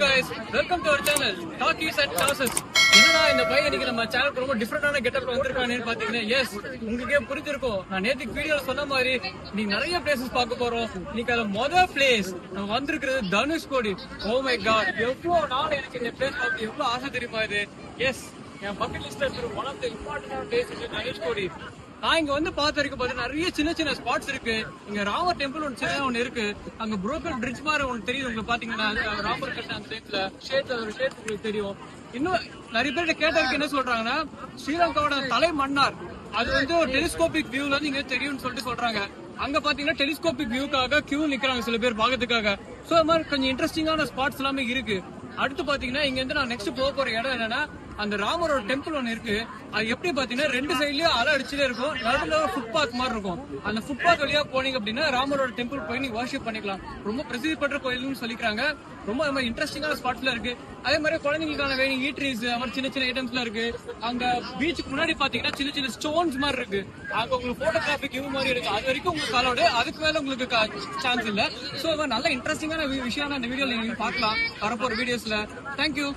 guys, welcome to our channel Talkies and Tosses. என்னடா இந்த பையன் இன்னைக்கு நம்ம சேனலுக்கு ரொம்ப டிஃபரெண்டான கெட்டப்ல வந்திருக்கானேன்னு பாத்தீங்கன்னா எஸ் உங்களுக்கே புரிஞ்சிருக்கும். நான் நேற்றுக்கு வீடியோல சொன்ன மாதிரி நீ நிறைய பிளேசஸ் பார்க்க போறோம். இன்னைக்கு அது மொதல் பிளேஸ் நம்ம வந்திருக்கிறது தனுஷ்கோடி. ஓ மை காட், எவ்வளவு நாள் எனக்கு இந்த பிளேஸ் பார்த்து எவ்வளவு ஆசை தெரியுமா இது. எஸ், என் பக்கெட் லிஸ்ட்ல இருக்கிற ஒன் ஆஃப் த இம்பார்ட்டன்டான பிளேஸ் தனுஷ்கோடி. நான் இங்க வந்து பார்த்த வரைக்கும் பாத்தீங்கன்னா நிறைய சின்ன சின்ன ஸ்பாட்ஸ் இருக்கு. இங்க ராமர் டெம்பிள் ஒன்று சின்ன ஒன்று இருக்கு. அங்க புரோக்கன் பிரிட்ஜ் மாதிரி ஒன்று தெரியும் உங்களுக்கு பாத்தீங்கன்னா, ராமர் கட்ட அந்த டைப்ல ஷேட்ல ஒரு ஷேட் உங்களுக்கு தெரியும். இன்னும் நிறைய பேர்கிட்ட கேட்டதுக்கு என்ன சொல்றாங்கன்னா, ஸ்ரீலங்காவோட தலை மன்னார் அது வந்து ஒரு டெலிஸ்கோபிக் வியூல இருந்து இங்க தெரியும்னு சொல்லிட்டு சொல்றாங்க. அங்க பாத்தீங்கன்னா டெலிஸ்கோபிக் வியூக்காக கியூ நிக்கிறாங்க சில பேர் பாக்கிறதுக்காக. சோ அது மாதிரி கொஞ்சம் இன்ட்ரெஸ்டிங்கான ஸ்பாட்ஸ் எல்லாமே இருக்கு. அடுத்து பாத்தீங்கன்னா இங்க இருந்து நான் நெக்ஸ்ட் போக போற இடம் என்னன்னா, அந்த ராமரோட டெம்பிள் ஒன்னு இருக்கு. அது எப்படி பாத்தீங்கன்னா ரெண்டு சைட்லயும் அலை அடிச்சுட்டே இருக்கும். நடுவில் ஒரு ஃபுட்பாத் மாதிரி இருக்கும். அந்த ஃபுட்பாத் வழியா போனீங்க அப்படின்னா ராமரோட டெம்பிள் போய் நீங்க வர்ஷிப் பண்ணிக்கலாம். ரொம்ப பிரசித்தி பெற்ற கோயில்னு சொல்லிக்கிறாங்க. ரொம்ப இன்ட்ரெஸ்டிங்கான ஸ்பாட்ஸ்ல இருக்கு. அதே மாதிரி குழந்தைங்களுக்கான வெயிங் ஈட்ரீஸ் மாதிரி சின்ன சின்ன ஐட்டம்ஸ்லாம் இருக்கு. அங்க பீச்சுக்கு முன்னாடி பாத்தீங்கன்னா சின்ன சின்ன ஸ்டோன்ஸ் மாதிரி இருக்கு. அங்க உங்களுக்கு போட்டோகிராஃபிக் வியூ மாதிரி இருக்கு. அது வரைக்கும் உங்களுக்கு அலோடு, அதுக்கு மேல உங்களுக்கு சான்ஸ் இல்ல. சோ நல்ல இன்ட்ரெஸ்டிங்கான விஷயம் அந்த வீடியோல நீங்க பார்க்கலாம் வரப்போற வீடியோஸ்ல. தேங்க்யூ.